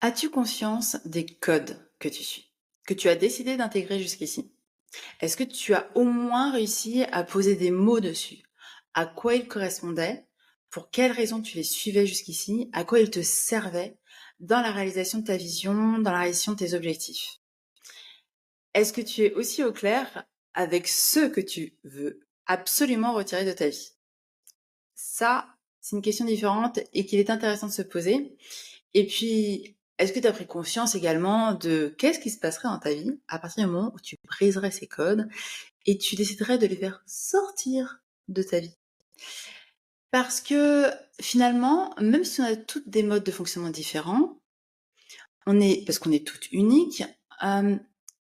As-tu conscience des codes que tu suis, que tu as décidé d'intégrer jusqu'ici? Est-ce que tu as au moins réussi à poser des mots dessus? À quoi ils correspondaient? Pour quelles raisons tu les suivais jusqu'ici? À quoi ils te servaient dans la réalisation de ta vision, dans la réalisation de tes objectifs? Est-ce que tu es aussi au clair avec ceux que tu veux absolument retirer de ta vie? Ça, c'est une question différente et qu'il est intéressant de se poser. Et puis, est-ce que tu as pris conscience également de qu'est-ce qui se passerait dans ta vie à partir du moment où tu briserais ces codes et tu déciderais de les faire sortir de ta vie? Parce que finalement, même si on a toutes des modes de fonctionnement différents, parce qu'on est toutes uniques, à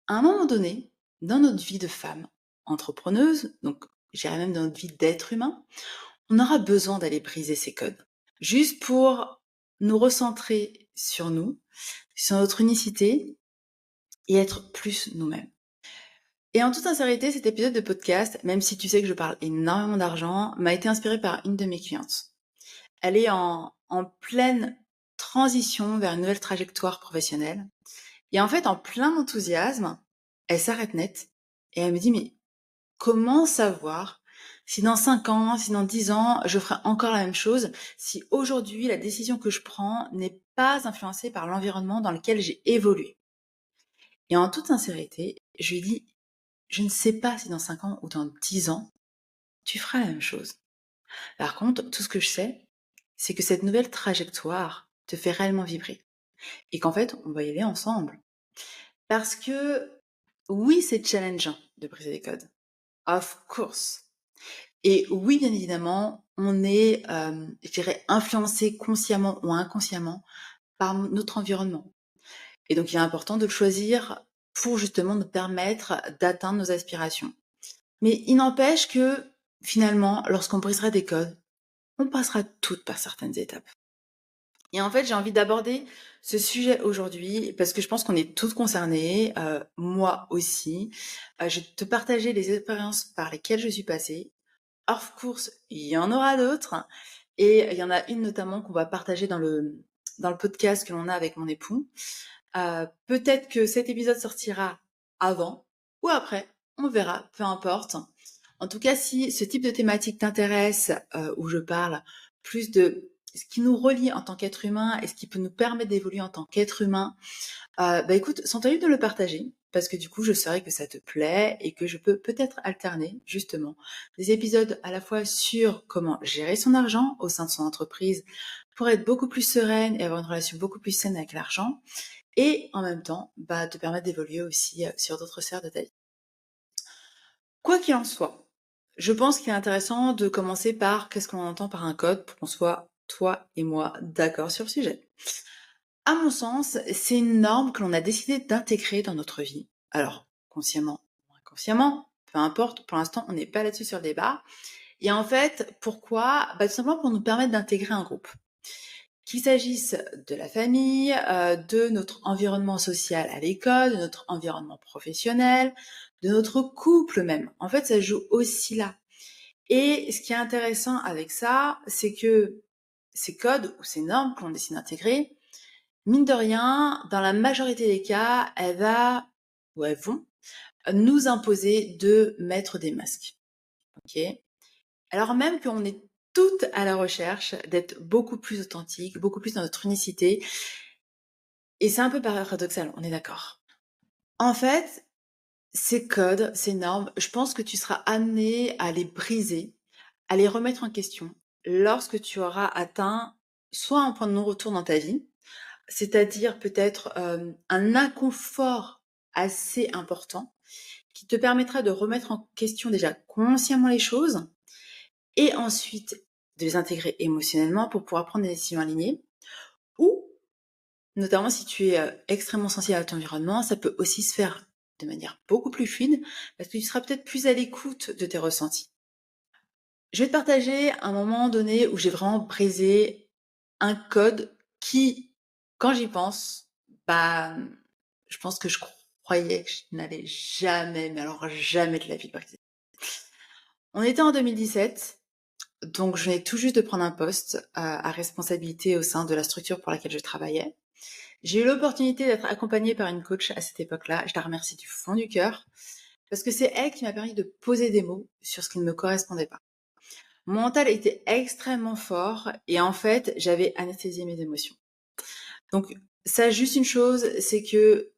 un moment donné, dans notre vie de femme entrepreneuse, donc je dirais même dans notre vie d'être humain, on aura besoin d'aller briser ces codes. Juste pour nous recentrer sur nous, sur notre unicité et être plus nous-mêmes. Et en toute sincérité, cet épisode de podcast, même si tu sais que je parle énormément d'argent, m'a été inspiré par une de mes clientes. Elle est en pleine transition vers une nouvelle trajectoire professionnelle. Et en fait, en plein enthousiasme, elle s'arrête net et elle me dit, mais comment savoir si dans 5 ans, si dans 10 ans, je ferai encore la même chose, si aujourd'hui, la décision que je prends n'est pas influencée par l'environnement dans lequel j'ai évolué? Et en toute sincérité, je lui dis, je ne sais pas si dans 5 ans ou dans 10 ans, tu feras la même chose. Par contre, tout ce que je sais, c'est que cette nouvelle trajectoire te fait réellement vibrer. Et qu'en fait, on va y aller ensemble. Parce que oui, c'est challengeant de briser les codes. Of course. Et oui, bien évidemment, on est, je dirais, influencé consciemment ou inconsciemment par notre environnement. Et donc, il est important de le choisir pour justement nous permettre d'atteindre nos aspirations. Mais il n'empêche que finalement, lorsqu'on brisera des codes, on passera toutes par certaines étapes. Et en fait, j'ai envie d'aborder ce sujet aujourd'hui parce que je pense qu'on est toutes concernées, moi aussi. Je vais te partager les expériences par lesquelles je suis passée. Of course, il y en aura d'autres et il y en a une notamment qu'on va partager dans le podcast que l'on a avec mon époux. Peut-être que cet épisode sortira avant ou après, on verra, peu importe. En tout cas, si ce type de thématique t'intéresse, où je parle plus de ce qui nous relie en tant qu'être humain et ce qui peut nous permettre d'évoluer en tant qu'être humain, bah écoute, sens-toi libre de le partager parce que du coup, je saurais que ça te plaît et que je peux peut-être alterner justement des épisodes à la fois sur comment gérer son argent au sein de son entreprise pour être beaucoup plus sereine et avoir une relation beaucoup plus saine avec l'argent et en même temps, bah, te permettre d'évoluer aussi, sur d'autres sphères de ta vie. Quoi qu'il en soit, je pense qu'il est intéressant de commencer par qu'est-ce qu'on entend par un code pour qu'on soit, toi et moi, d'accord sur le sujet. À mon sens, c'est une norme que l'on a décidé d'intégrer dans notre vie. Alors, consciemment ou inconsciemment, peu importe, pour l'instant, on n'est pas là-dessus sur le débat. Et en fait, pourquoi? Bah, tout simplement pour nous permettre d'intégrer un groupe. Qu'il s'agisse de la famille, de notre environnement social à l'école, de notre environnement professionnel, de notre couple même. En fait, ça joue aussi là. Et ce qui est intéressant avec ça, c'est que ces codes ou ces normes qu'on décide d'intégrer, mine de rien, dans la majorité des cas, elles vont nous imposer de mettre des masques. Ok? Alors même qu'on est toutes à la recherche d'être beaucoup plus authentiques, beaucoup plus dans notre unicité. Et c'est un peu paradoxal, on est d'accord. En fait, ces codes, ces normes, je pense que tu seras amené à les briser, à les remettre en question lorsque tu auras atteint soit un point de non-retour dans ta vie, c'est-à-dire peut-être un inconfort assez important qui te permettra de remettre en question déjà consciemment les choses et ensuite de les intégrer émotionnellement pour pouvoir prendre des décisions alignées. Ou, notamment si tu es extrêmement sensible à ton environnement, ça peut aussi se faire de manière beaucoup plus fluide parce que tu seras peut-être plus à l'écoute de tes ressentis. Je vais te partager un moment donné où j'ai vraiment brisé un code qui, quand j'y pense, bah, je pense que je croyais que je n'allais jamais, mais alors jamais de la vie le briser. On était en 2017, donc je venais tout juste de prendre un poste à responsabilité au sein de la structure pour laquelle je travaillais. J'ai eu l'opportunité d'être accompagnée par une coach à cette époque-là. Je la remercie du fond du cœur parce que c'est elle qui m'a permis de poser des mots sur ce qui ne me correspondait pas. Mon mental était extrêmement fort et en fait, j'avais anesthésié mes émotions. Donc, ça, juste une chose, c'est que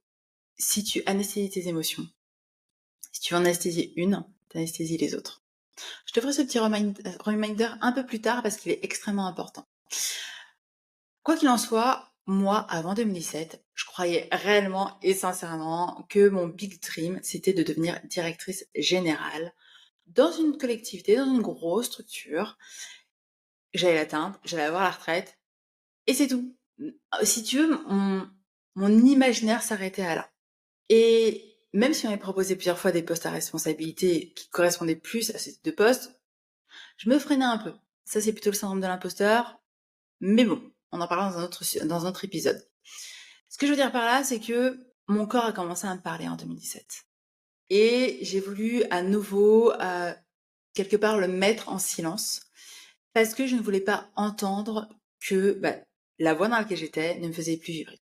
si tu anesthésies tes émotions, si tu en anesthésies une, tu anesthésies les autres. Je te ferai ce petit reminder un peu plus tard parce qu'il est extrêmement important. Quoi qu'il en soit, moi, avant 2017, je croyais réellement et sincèrement que mon big dream, c'était de devenir directrice générale dans une collectivité, dans une grosse structure. J'allais l'atteindre, j'allais avoir la retraite, et c'est tout. Si tu veux, mon imaginaire s'arrêtait à là. Et même si on m'avait proposé plusieurs fois des postes à responsabilité qui correspondaient plus à ce type de poste, je me freinais un peu. Ça, c'est plutôt le syndrome de l'imposteur. Mais bon, on en parlera dans un autre épisode. Ce que je veux dire par là, c'est que mon corps a commencé à me parler en 2017. Et j'ai voulu à nouveau, quelque part, le mettre en silence parce que je ne voulais pas entendre que la voix dans laquelle j'étais ne me faisait plus vibrer.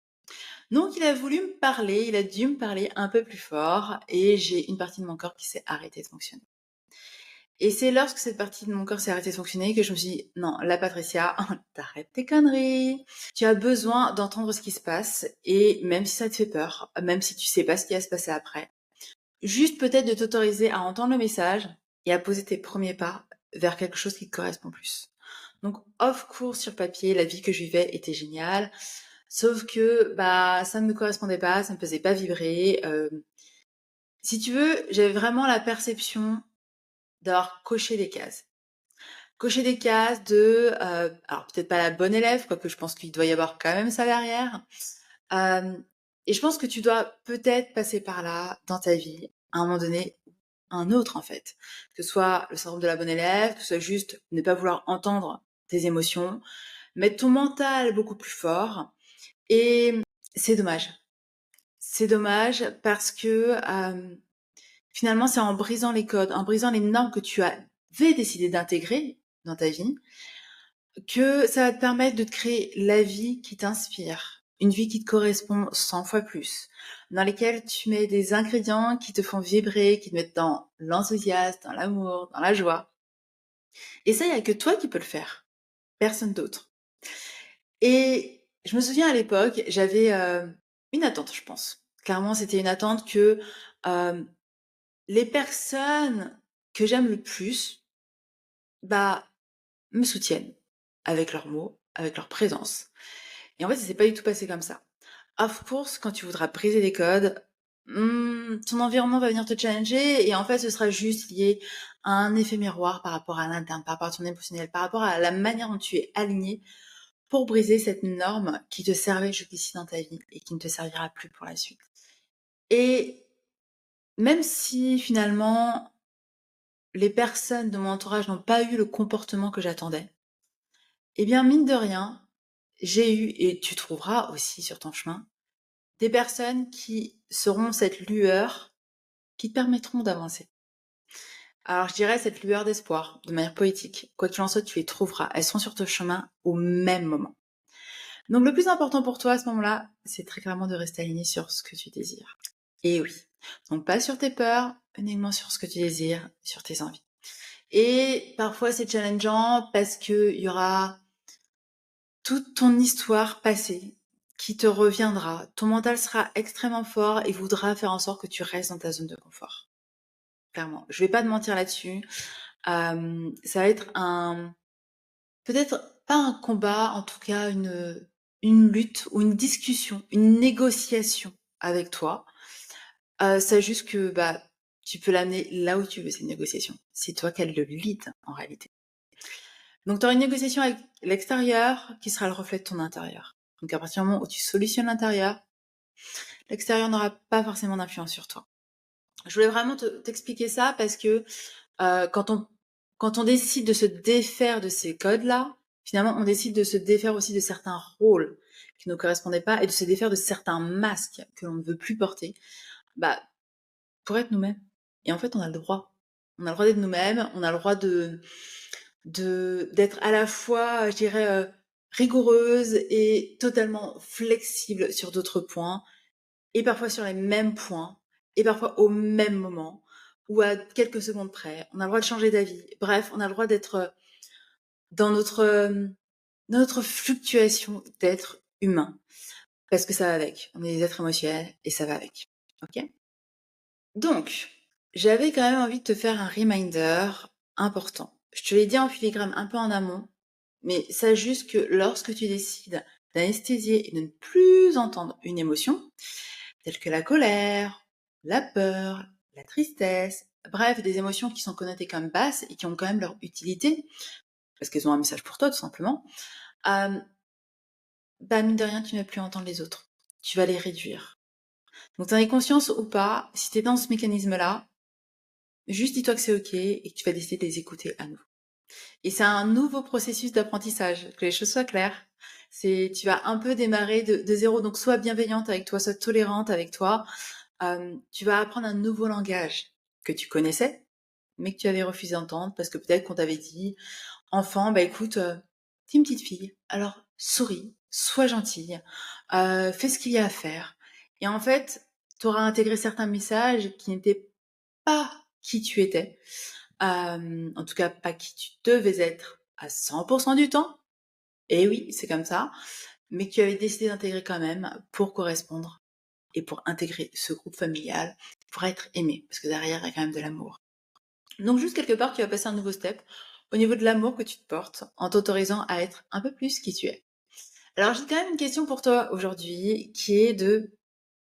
Donc il a voulu me parler, il a dû me parler un peu plus fort et j'ai une partie de mon corps qui s'est arrêtée de fonctionner. Et c'est lorsque cette partie de mon corps s'est arrêtée de fonctionner que je me suis dit, non, là Patricia, t'arrêtes tes conneries. Tu as besoin d'entendre ce qui se passe et même si ça te fait peur, même si tu sais pas ce qui va se passer après, juste peut-être de t'autoriser à entendre le message et à poser tes premiers pas vers quelque chose qui te correspond plus. Donc, of course, sur papier, la vie que je vivais était géniale. Sauf que ça ne me correspondait pas, ça me faisait pas vibrer. Si tu veux, j'avais vraiment la perception d'avoir coché des cases. Cocher des cases de, alors peut-être pas la bonne élève, quoique je pense qu'il doit y avoir quand même ça derrière. Et je pense que tu dois peut-être passer par là dans ta vie, à un moment donné, un autre en fait. Que ce soit le syndrome de la bonne élève, que ce soit juste ne pas vouloir entendre tes émotions, mettre ton mental beaucoup plus fort. Et c'est dommage. C'est dommage parce que finalement, c'est en brisant les codes, en brisant les normes que tu avais décidé d'intégrer dans ta vie, que ça va te permettre de te créer la vie qui t'inspire, une vie qui te correspond 100 fois plus, dans lesquelles tu mets des ingrédients qui te font vibrer, qui te mettent dans l'enthousiasme, dans l'amour, dans la joie. Et ça, il n'y a que toi qui peux le faire, personne d'autre. Et je me souviens à l'époque, j'avais une attente, je pense. Clairement, c'était une attente que euh, les personnes que j'aime le plus, me soutiennent avec leurs mots, avec leur présence. Et en fait, ça s'est pas du tout passé comme ça. Of course, quand tu voudras briser les codes, ton environnement va venir te challenger et en fait, ce sera juste lié à un effet miroir par rapport à l'interne, par rapport à ton émotionnel, par rapport à la manière dont tu es aligné pour briser cette norme qui te servait jusqu'ici dans ta vie et qui ne te servira plus pour la suite. Et même si finalement les personnes de mon entourage n'ont pas eu le comportement que j'attendais, eh bien mine de rien, j'ai eu, et tu trouveras aussi sur ton chemin, des personnes qui seront cette lueur qui te permettront d'avancer. Alors je dirais cette lueur d'espoir, de manière poétique. Quoi qu'il en soit, tu les trouveras. Elles sont sur ton chemin au même moment. Donc le plus important pour toi à ce moment-là, c'est très clairement de rester aligné sur ce que tu désires. Et oui. Donc pas sur tes peurs, uniquement sur ce que tu désires, sur tes envies. Et parfois c'est challengeant parce que il y aura toute ton histoire passée qui te reviendra. Ton mental sera extrêmement fort et voudra faire en sorte que tu restes dans ta zone de confort. Clairement. Je vais pas te mentir là-dessus. Ça va être peut-être pas un combat, en tout cas une lutte ou une discussion, une négociation avec toi. C'est juste que tu peux l'amener là où tu veux cette négociation. C'est toi qui le lead en réalité. Donc tu auras une négociation avec l'extérieur qui sera le reflet de ton intérieur. Donc à partir du moment où tu solutionnes l'intérieur, l'extérieur n'aura pas forcément d'influence sur toi. Je voulais vraiment t'expliquer ça parce que quand on décide de se défaire de ces codes-là, finalement, on décide de se défaire aussi de certains rôles qui ne nous correspondaient pas et de se défaire de certains masques que l'on ne veut plus porter, pour être nous-mêmes. Et en fait, on a le droit. On a le droit d'être nous-mêmes, on a le droit d'être à la fois, je dirais, rigoureuse et totalement flexible sur d'autres points, et parfois sur les mêmes points, et parfois au même moment, ou à quelques secondes près. On a le droit de changer d'avis. Bref, on a le droit d'être dans notre fluctuation d'être humain. Parce que ça va avec. On est des êtres émotionnels et ça va avec. Ok? Donc, j'avais quand même envie de te faire un reminder important. Je te l'ai dit en filigrane un peu en amont, mais sache juste que lorsque tu décides d'anesthésier et de ne plus entendre une émotion, telle que la colère, la peur, la tristesse, bref, des émotions qui sont connotées comme basses et qui ont quand même leur utilité, parce qu'elles ont un message pour toi tout simplement, euh, bah mine de rien, tu ne vas plus entendre les autres. Tu vas les réduire. Donc t'en es conscience ou pas, si t'es dans ce mécanisme-là, juste dis-toi que c'est ok et que tu vas décider de les écouter à nouveau. Et c'est un nouveau processus d'apprentissage, que les choses soient claires. Tu vas un peu démarrer de zéro, donc sois bienveillante avec toi, sois tolérante avec toi. Tu vas apprendre un nouveau langage que tu connaissais, mais que tu avais refusé d'entendre parce que peut-être qu'on t'avait dit, enfant, bah écoute, t'es une petite fille, alors souris, sois gentille, fais ce qu'il y a à faire. Et en fait, tu auras intégré certains messages qui n'étaient pas qui tu étais, en tout cas pas qui tu devais être à 100% du temps. Et oui, c'est comme ça, mais que tu avais décidé d'intégrer quand même pour correspondre et pour intégrer ce groupe familial, pour être aimé, parce que derrière, il y a quand même de l'amour. Donc juste quelque part, tu vas passer un nouveau step au niveau de l'amour que tu te portes, en t'autorisant à être un peu plus qui tu es. Alors j'ai quand même une question pour toi aujourd'hui, qui est de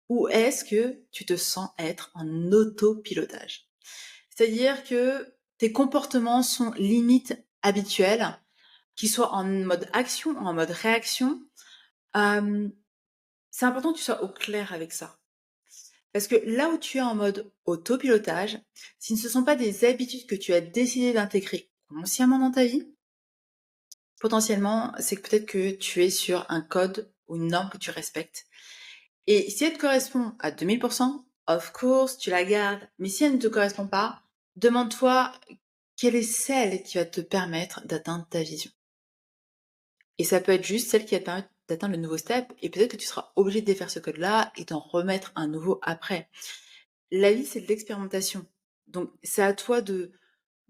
où est-ce que tu te sens être en autopilotage? C'est-à-dire que tes comportements sont limite habituels, qu'ils soient en mode action ou en mode réaction. C'est important que tu sois au clair avec ça. Parce que là où tu es en mode autopilotage, si ce ne sont pas des habitudes que tu as décidé d'intégrer consciemment dans ta vie, potentiellement, c'est que peut-être que tu es sur un code ou une norme que tu respectes. Et si elle te correspond à 2000%, of course, tu la gardes. Mais si elle ne te correspond pas, demande-toi quelle est celle qui va te permettre d'atteindre ta vision. Et ça peut être juste celle qui va te permettre d'atteindre le nouveau step. Et peut-être que tu seras obligé de défaire ce code-là et d'en remettre un nouveau après. La vie, c'est de l'expérimentation. Donc, c'est à toi de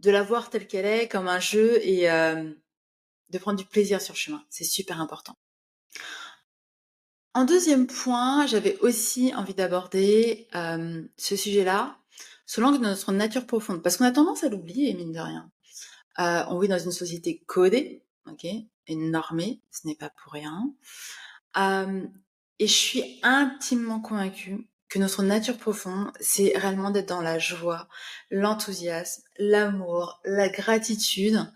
la voir telle qu'elle est, comme un jeu, et de prendre du plaisir sur le chemin. C'est super important. En deuxième point, j'avais aussi envie d'aborder ce sujet-là sous l'angle de notre nature profonde, parce qu'on a tendance à l'oublier, mine de rien. On vit dans une société codée, ok, et normée, ce n'est pas pour rien. Et je suis intimement convaincue que notre nature profonde, c'est réellement d'être dans la joie, l'enthousiasme, l'amour, la gratitude,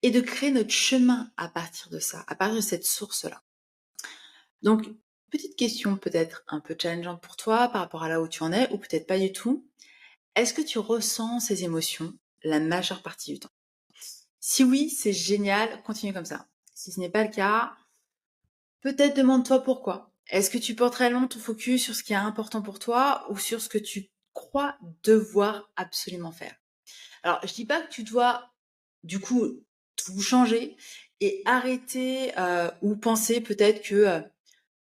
et de créer notre chemin à partir de ça, à partir de cette source-là. Donc, petite question peut-être un peu challengeante pour toi par rapport à là où tu en es, ou peut-être pas du tout. Est-ce que tu ressens ces émotions la majeure partie du temps? Si oui, c'est génial, continue comme ça. Si ce n'est pas le cas, peut-être demande-toi pourquoi. Est-ce que tu portes réellement ton focus sur ce qui est important pour toi ou sur ce que tu crois devoir absolument faire? Alors, je dis pas que tu dois, du coup, tout changer et arrêter ou penser peut-être que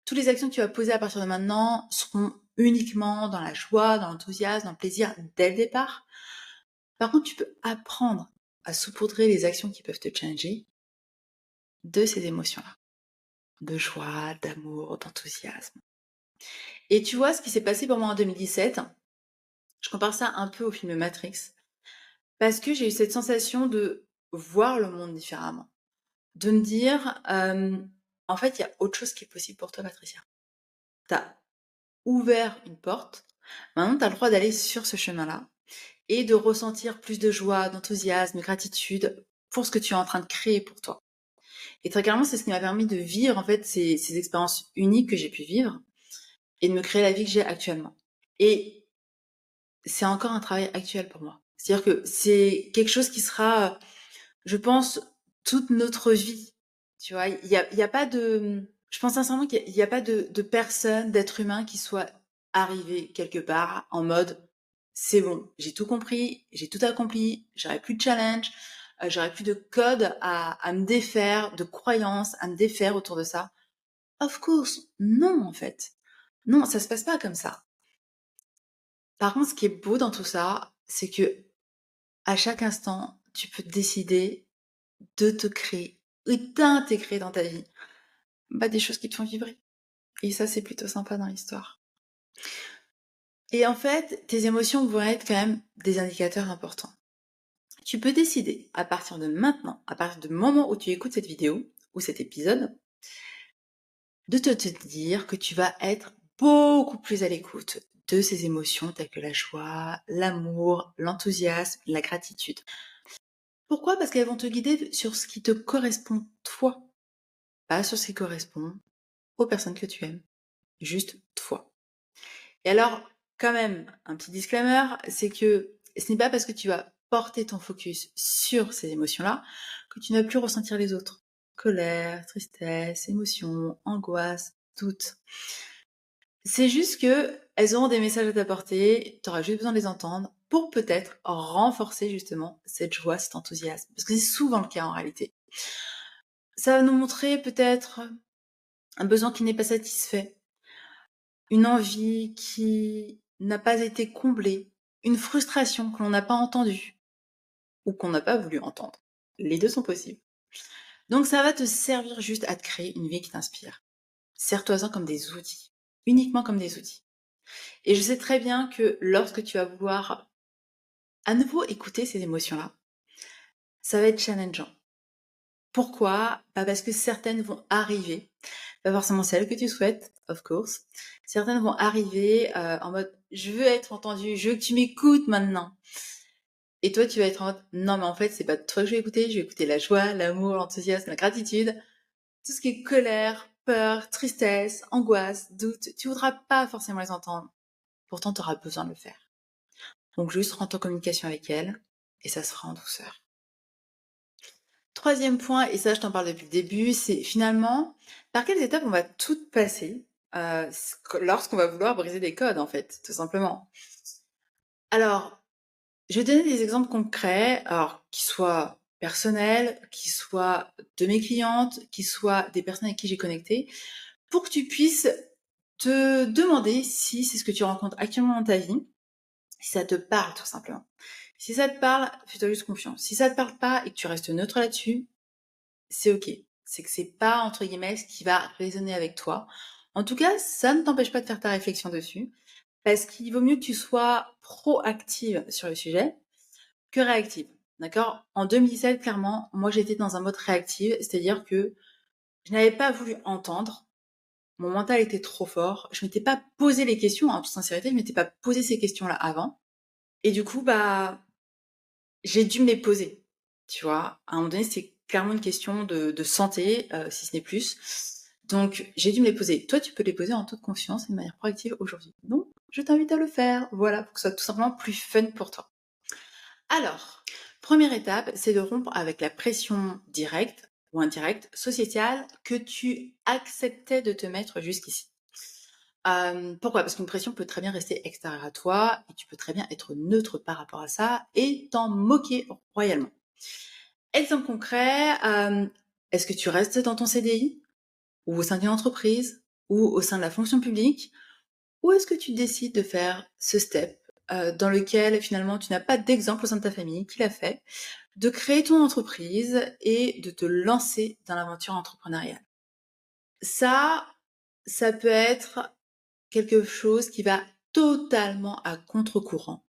toutes les actions que tu vas poser à partir de maintenant seront uniquement dans la joie, dans l'enthousiasme, dans le plaisir dès le départ. Par contre, tu peux apprendre à saupoudrer les actions qui peuvent te challenger de ces émotions-là, de joie, d'amour, d'enthousiasme. Et tu vois ce qui s'est passé pour moi en 2017, je compare ça un peu au film Matrix, parce que j'ai eu cette sensation de voir le monde différemment, de me dire, en fait, il y a autre chose qui est possible pour toi, Patricia. T'as ouvert une porte, maintenant t'as le droit d'aller sur ce chemin-là et de ressentir plus de joie, d'enthousiasme, de gratitude pour ce que tu es en train de créer pour toi. Et très clairement, c'est ce qui m'a permis de vivre en fait ces expériences uniques que j'ai pu vivre et de me créer la vie que j'ai actuellement. Et c'est encore un travail actuel pour moi. C'est-à-dire que c'est quelque chose qui sera, je pense, toute notre vie. Tu vois, il y a pas de, je pense sincèrement qu'il n'y a pas de personne, d'être humain qui soit arrivé quelque part en mode, c'est bon, j'ai tout compris, j'ai tout accompli, j'aurai plus de challenge, j'aurais plus de code à me défaire, de croyances à me défaire autour de ça. Of course, non en fait. Non, ça se passe pas comme ça. Par contre, ce qui est beau dans tout ça, c'est que à chaque instant, tu peux décider de te créer et d'intégrer dans ta vie des choses qui te font vibrer. Et ça, c'est plutôt sympa dans l'histoire. Et en fait, tes émotions vont être quand même des indicateurs importants. Tu peux décider à partir de maintenant, à partir du moment où tu écoutes cette vidéo ou cet épisode, de te dire que tu vas être beaucoup plus à l'écoute de ces émotions telles que la joie, l'amour, l'enthousiasme, la gratitude. Pourquoi? Parce qu'elles vont te guider sur ce qui te correspond toi, pas sur ce qui correspond aux personnes que tu aimes, juste toi. Et alors, quand même, un petit disclaimer, c'est que ce n'est pas parce que tu vas porter ton focus sur ces émotions-là que tu ne vas plus ressentir les autres. Colère, tristesse, émotion, angoisse, doute. C'est juste que elles auront des messages à t'apporter, tu auras juste besoin de les entendre pour peut-être renforcer justement cette joie, cet enthousiasme. Parce que c'est souvent le cas en réalité. Ça va nous montrer peut-être un besoin qui n'est pas satisfait, une envie qui n'a pas été comblée, une frustration que l'on n'a pas entendue ou qu'on n'a pas voulu entendre. Les deux sont possibles. Donc ça va te servir juste à te créer une vie qui t'inspire. Sers-toi-en comme des outils, uniquement comme des outils. Et je sais très bien que lorsque tu vas vouloir à nouveau écouter ces émotions-là, ça va être challengeant. Pourquoi? Parce que certaines vont arriver, pas forcément celles que tu souhaites, of course. Certaines vont arriver en mode je veux être entendue, je veux que tu m'écoutes maintenant. Et toi, tu vas être en mode non, mais en fait, c'est pas toi que je vais écouter la joie, l'amour, l'enthousiasme, la gratitude, tout ce qui est colère, peur, tristesse, angoisse, doute. Tu voudras pas forcément les entendre. Pourtant, tu auras besoin de le faire. Donc, juste rentre en communication avec elles et ça se fera en douceur. Troisième point, et ça je t'en parle depuis le début, c'est finalement par quelles étapes on va toutes passer lorsqu'on va vouloir briser des codes en fait, tout simplement. Alors, je vais donner des exemples concrets, alors qui soient personnels, qui soient de mes clientes, qui soient des personnes avec qui j'ai connecté, pour que tu puisses te demander si c'est ce que tu rencontres actuellement dans ta vie, si ça te parle tout simplement. Si ça te parle, fais-toi juste confiance. Si ça te parle pas et que tu restes neutre là-dessus, c'est ok. C'est que c'est pas, entre guillemets, ce qui va résonner avec toi. En tout cas, ça ne t'empêche pas de faire ta réflexion dessus, parce qu'il vaut mieux que tu sois proactive sur le sujet que réactive. D'accord? En 2017, clairement, moi j'étais dans un mode réactive, c'est-à-dire que je n'avais pas voulu entendre. Mon mental était trop fort. Je m'étais pas posé les questions, en toute sincérité, je m'étais pas posé ces questions-là avant. Et du coup, j'ai dû me les poser. Tu vois, à un moment donné, c'est clairement une question de santé, si ce n'est plus. Donc, j'ai dû me les poser. Toi, tu peux les poser en toute confiance et de manière proactive aujourd'hui. Donc, je t'invite à le faire. Voilà, pour que ce soit tout simplement plus fun pour toi. Alors, première étape, c'est de rompre avec la pression directe ou indirecte, sociétale, que tu acceptais de te mettre jusqu'ici. Pourquoi? Parce qu'une pression peut très bien rester extérieure à toi et tu peux très bien être neutre par rapport à ça et t'en moquer royalement. Exemple concret, est-ce que tu restes dans ton CDI ou au sein d'une entreprise ou au sein de la fonction publique? Ou est-ce que tu décides de faire ce step, dans lequel finalement tu n'as pas d'exemple au sein de ta famille qui l'a fait, de créer ton entreprise et de te lancer dans l'aventure entrepreneuriale? Ça, ça peut être quelque chose qui va totalement à contre-courant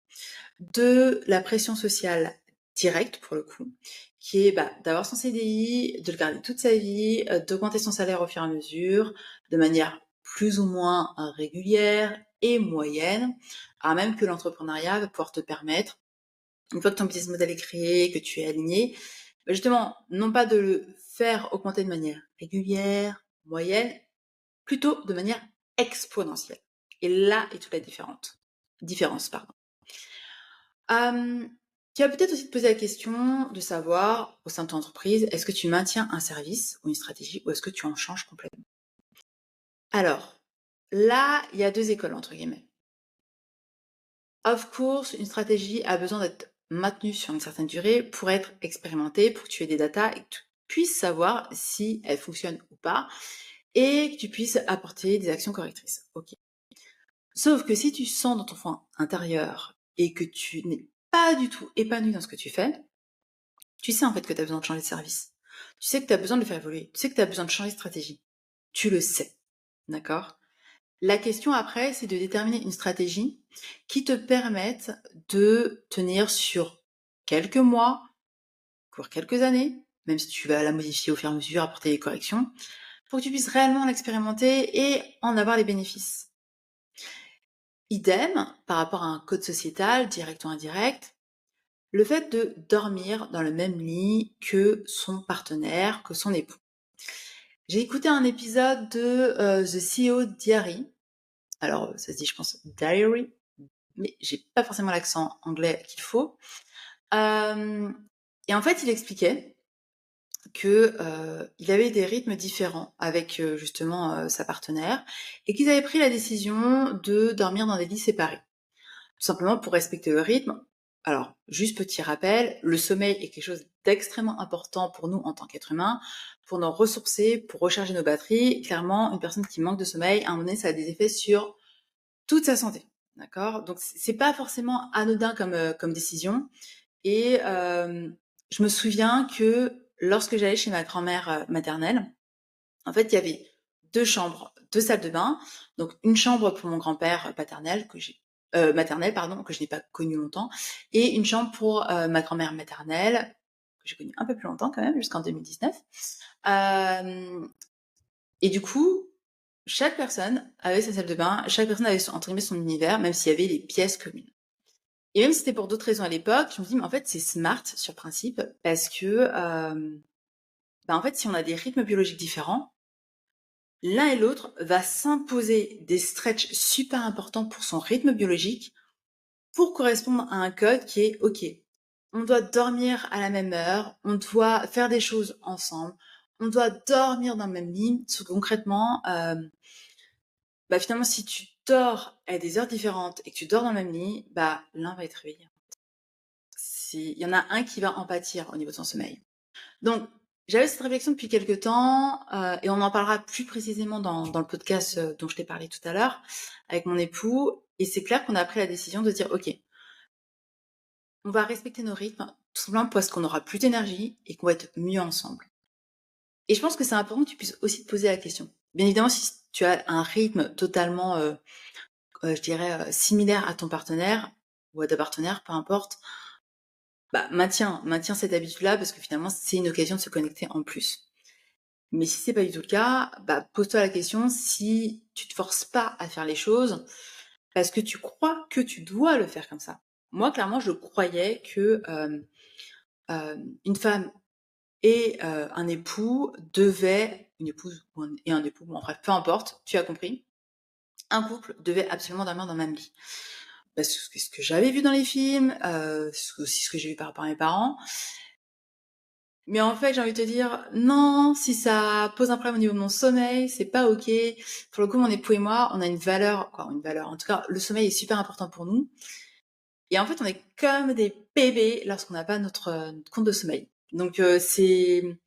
de la pression sociale directe, pour le coup, qui est d'avoir son CDI, de le garder toute sa vie, d'augmenter son salaire au fur et à mesure, de manière plus ou moins régulière et moyenne, alors même que l'entrepreneuriat va pouvoir te permettre, une fois que ton business model est créé, que tu es aligné, justement, non pas de le faire augmenter de manière régulière, moyenne, plutôt de manière exponentielle. Et là est toute la différence. Pardon. Tu vas peut-être aussi te poser la question de savoir, au sein de ton entreprise, est-ce que tu maintiens un service ou une stratégie ou est-ce que tu en changes complètement? Alors, là, il y a deux écoles, entre guillemets. Of course, une stratégie a besoin d'être maintenue sur une certaine durée pour être expérimentée, pour que tu aies des datas et que tu puisses savoir si elles fonctionnent ou pas et que tu puisses apporter des actions correctrices. Ok. Sauf que si tu sens dans ton fond intérieur et que tu n'es pas du tout épanoui dans ce que tu fais, tu sais en fait que tu as besoin de changer de service. Tu sais que tu as besoin de le faire évoluer. Tu sais que tu as besoin de changer de stratégie. Tu le sais. D'accord? La question après, c'est de déterminer une stratégie qui te permette de tenir sur quelques mois, voire quelques années, même si tu vas la modifier au fur et à mesure, apporter des corrections, pour que tu puisses réellement l'expérimenter et en avoir les bénéfices. Idem, par rapport à un code sociétal, direct ou indirect, le fait de dormir dans le même lit que son partenaire, que son époux. J'ai écouté un épisode de The CEO Diary. Alors, ça se dit, je pense, Diary, mais j'ai pas forcément l'accent anglais qu'il faut. Et en fait, il expliquait que il avait des rythmes différents avec justement sa partenaire et qu'ils avaient pris la décision de dormir dans des lits séparés, tout simplement pour respecter le rythme. Alors, juste petit rappel, le sommeil est quelque chose d'extrêmement important pour nous en tant qu'être humain, pour nous ressourcer, pour recharger nos batteries. Clairement, une personne qui manque de sommeil, à un moment donné, ça a des effets sur toute sa santé. D'accord? Donc, c'est pas forcément anodin comme décision. Et je me souviens que lorsque j'allais chez ma grand-mère maternelle, en fait, il y avait 2 chambres, 2 salles de bain. Donc une chambre pour mon grand-père paternel maternel pardon, que je n'ai pas connu longtemps, et une chambre pour ma grand-mère maternelle, que j'ai connue un peu plus longtemps quand même, jusqu'en 2019. Et du coup, chaque personne avait sa salle de bain, chaque personne avait entre guillemets son univers, même s'il y avait les pièces communes. Et même si c'était pour d'autres raisons à l'époque, je me dis mais en fait c'est smart sur principe parce que en fait si on a des rythmes biologiques différents, l'un et l'autre va s'imposer des stretches super importants pour son rythme biologique pour correspondre à un code qui est OK. On doit dormir à la même heure, on doit faire des choses ensemble, on doit dormir dans le même lit. Parce que concrètement, finalement, si tu dors à des heures différentes et que tu dors dans le même lit, l'un va être réveillé. Il y en a un qui va en pâtir au niveau de son sommeil. Donc, j'avais cette réflexion depuis quelques temps, et on en parlera plus précisément dans le podcast dont je t'ai parlé tout à l'heure, avec mon époux. Et c'est clair qu'on a pris la décision de dire, OK, on va respecter nos rythmes, tout simplement parce qu'on aura plus d'énergie et qu'on va être mieux ensemble. Et je pense que c'est important que tu puisses aussi te poser la question. Bien évidemment, si tu as un rythme totalement, je dirais, similaire à ton partenaire ou à ta partenaire, peu importe, maintiens cette habitude-là parce que finalement, c'est une occasion de se connecter en plus. Mais si c'est pas du tout le cas, pose-toi la question si tu te forces pas à faire les choses parce que tu crois que tu dois le faire comme ça. Moi, clairement, je croyais que une femme et un époux devaient, une épouse et un époux, bon bref, peu importe, tu as compris, un couple devait absolument dormir dans le même lit. Parce que c'est ce que j'avais vu dans les films, c'est aussi ce que j'ai vu par rapport à mes parents. Mais en fait, j'ai envie de te dire, non, si ça pose un problème au niveau de mon sommeil, c'est pas ok. Pour le coup, mon époux et moi, on a une valeur. En tout cas, le sommeil est super important pour nous. Et en fait, on est comme des bébés lorsqu'on n'a pas notre compte de sommeil. Donc, c'est une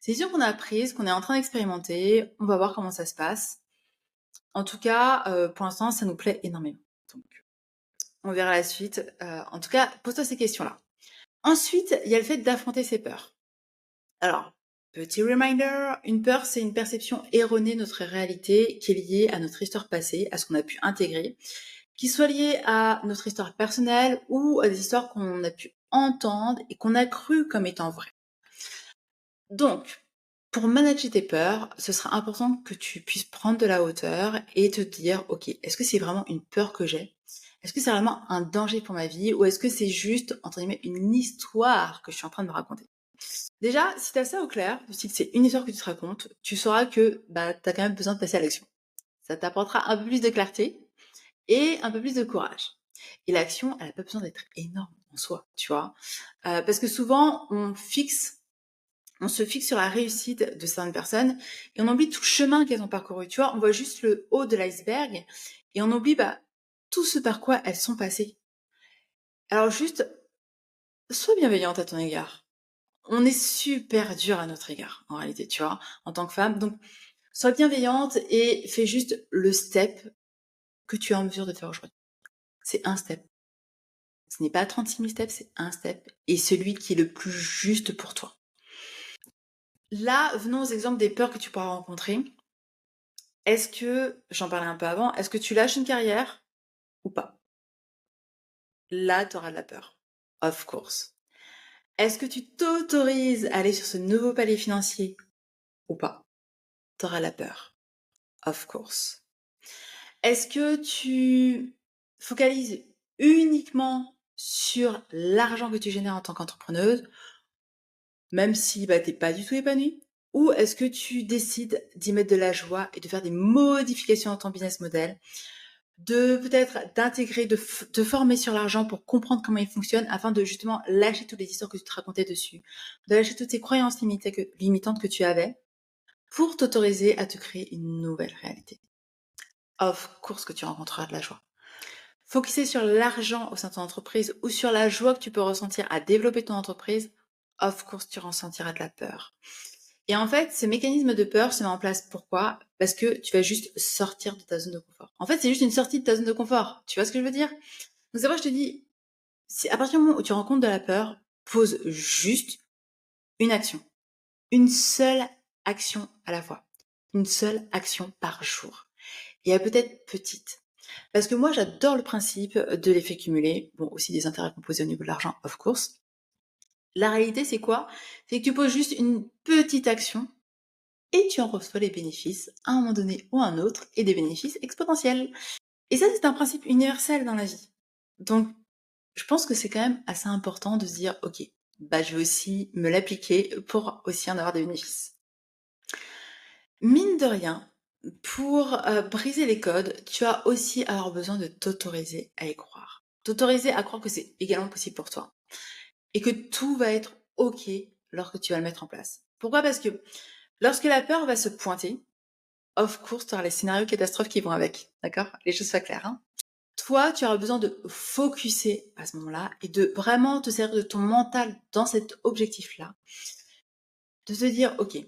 décision qu'on a prise, qu'on est en train d'expérimenter. On va voir comment ça se passe. En tout cas, pour l'instant, ça nous plaît énormément. Donc, on verra la suite. En tout cas, pose-toi ces questions-là. Ensuite, il y a le fait d'affronter ses peurs. Alors, petit reminder, une peur, c'est une perception erronée de notre réalité qui est liée à notre histoire passée, à ce qu'on a pu intégrer, qui soit liée à notre histoire personnelle ou à des histoires qu'on a pu entendre et qu'on a cru comme étant vraies. Donc, pour manager tes peurs, ce sera important que tu puisses prendre de la hauteur et te dire, ok, est-ce que c'est vraiment une peur que j'ai? Est-ce que c'est vraiment un danger pour ma vie ou est-ce que c'est juste, entre guillemets, une histoire que je suis en train de me raconter? Déjà, si tu as ça au clair, si c'est une histoire que tu te racontes, tu sauras que tu as quand même besoin de passer à l'action. Ça t'apportera un peu plus de clarté et un peu plus de courage. Et l'action, elle a pas besoin d'être énorme en soi, tu vois. Parce que souvent, on se fixe sur la réussite de certaines personnes et on oublie tout le chemin qu'elles ont parcouru, tu vois. On voit juste le haut de l'iceberg et on oublie tout ce par quoi elles sont passées. Alors juste, sois bienveillante à ton égard. On est super dur à notre égard, en réalité, tu vois, en tant que femme. Donc, sois bienveillante et fais juste le step que tu es en mesure de faire aujourd'hui. C'est un step. Ce n'est pas 36 000 steps, c'est un step et celui qui est le plus juste pour toi. Là, venons aux exemples des peurs que tu pourras rencontrer. Est-ce que, j'en parlais un peu avant, est-ce que tu lâches une carrière ou pas? Là, tu auras de la peur. Of course. Est-ce que tu t'autorises à aller sur ce nouveau palier financier ou pas? Tu auras la peur. Of course. Est-ce que tu focalises uniquement sur l'argent que tu génères en tant qu'entrepreneuse, même si bah, tu n'es pas du tout épanouie? Ou est-ce que tu décides d'y mettre de la joie et de faire des modifications dans ton business model, de peut-être d'intégrer, de te former sur l'argent pour comprendre comment il fonctionne afin de justement lâcher toutes les histoires que tu te racontais dessus, de lâcher toutes ces croyances limitantes que tu avais pour t'autoriser à te créer une nouvelle réalité. Of course que tu rencontreras de la joie. Focuser sur l'argent au sein de ton entreprise ou sur la joie que tu peux ressentir à développer ton entreprise, of course tu ressentiras de la peur. Et en fait, ce mécanisme de peur se met en place. Pourquoi? Parce que tu vas juste sortir de ta zone de confort. En fait, c'est juste une sortie de ta zone de confort. Tu vois ce que je veux dire? Donc c'est vrai que je te dis, si à partir du moment où tu rencontres de la peur, pose juste une action. Une seule action à la fois. Une seule action par jour. Et elle peut être petite. Parce que moi, j'adore le principe de l'effet cumulé. Bon, aussi des intérêts composés au niveau de l'argent, of course. La réalité, c'est quoi? C'est que tu poses juste une petite action et tu en reçois les bénéfices à un moment donné ou à un autre, et des bénéfices exponentiels. Et ça, c'est un principe universel dans la vie. Donc, je pense que c'est quand même assez important de se dire, ok, bah, je vais aussi me l'appliquer pour aussi en avoir des bénéfices. Mine de rien, pour briser les codes, tu as aussi avoir besoin de t'autoriser à y croire. T'autoriser à croire que c'est également possible pour toi. Et que tout va être ok lorsque tu vas le mettre en place. Pourquoi? Parce que lorsque la peur va se pointer, of course, tu auras les scénarios catastrophes qui vont avec. D'accord? Les choses soient claires. Hein. Toi, tu auras besoin de focuser à ce moment-là et de vraiment te servir de ton mental dans cet objectif-là. De te dire, ok,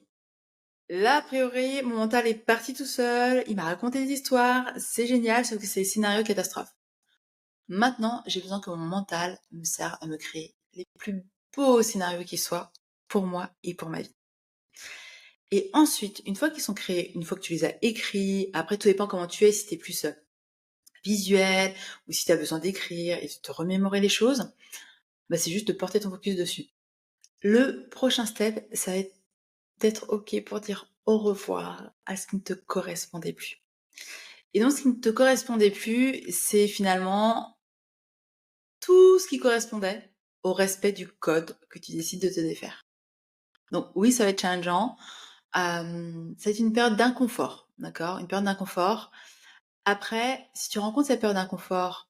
là, a priori, mon mental est parti tout seul, il m'a raconté des histoires, c'est génial, sauf que c'est des scénarios catastrophes. Maintenant, j'ai besoin que mon mental me serve à me créer les plus beaux scénarios qui soient pour moi et pour ma vie. Et ensuite, une fois qu'ils sont créés, une fois que tu les as écrits, après tout dépend comment tu es, si tu es plus visuel ou si tu as besoin d'écrire et de te remémorer les choses, bah c'est juste de porter ton focus dessus. Le prochain step, ça va être d'être OK pour dire au revoir à ce qui ne te correspondait plus. Et donc, ce qui ne te correspondait plus, c'est finalement tout ce qui correspondait au respect du code que tu décides de te défaire. Donc oui, ça va être challengeant. Ça va être une période d'inconfort, d'accord? Une période d'inconfort. Après, si tu rencontres cette période d'inconfort,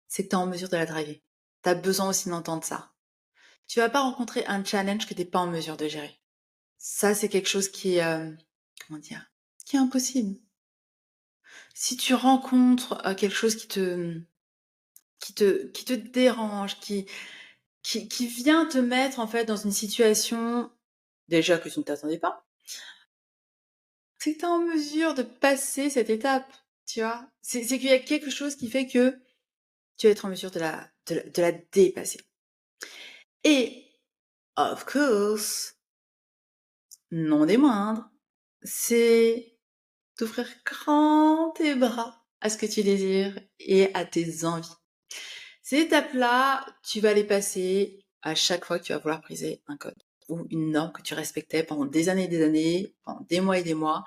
c'est que tu es en mesure de la driver. Tu as besoin aussi d'entendre ça. Tu vas pas rencontrer un challenge que tu n'es pas en mesure de gérer. Ça, c'est quelque chose qui est, comment dire? Qui est impossible. Si tu rencontres, quelque chose qui te dérange, qui vient te mettre, en fait, dans une situation, déjà que tu ne t'attendais pas, c'est que tu es en mesure de passer cette étape, tu vois? C'est qu'il y a quelque chose qui fait que tu vas être en mesure de la dépasser. Et of course, non des moindres, c'est d'ouvrir grand tes bras à ce que tu désires et à tes envies. Ces étapes-là, tu vas les passer à chaque fois que tu vas vouloir briser un code ou une norme que tu respectais pendant des années, pendant des mois et des mois,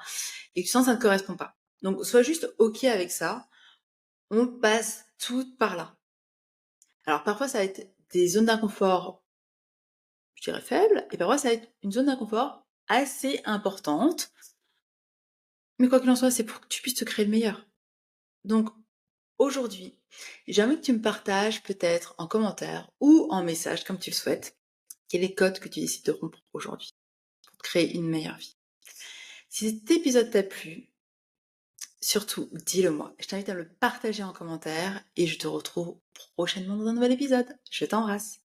et que tu sens que ça ne te correspond pas. Donc, sois juste OK avec ça. On passe tout par là. Alors, parfois, ça va être des zones d'inconfort, je dirais faibles, et parfois, ça va être une zone d'inconfort assez importante. Mais quoi qu'il en soit, c'est pour que tu puisses te créer le meilleur. Donc, aujourd'hui, j'aimerais que tu me partages peut-être en commentaire ou en message, comme tu le souhaites, quel est les codes que tu décides de rompre aujourd'hui pour te créer une meilleure vie. Si cet épisode t'a plu, surtout dis-le moi. Je t'invite à me le partager en commentaire et je te retrouve prochainement dans un nouvel épisode. Je t'embrasse.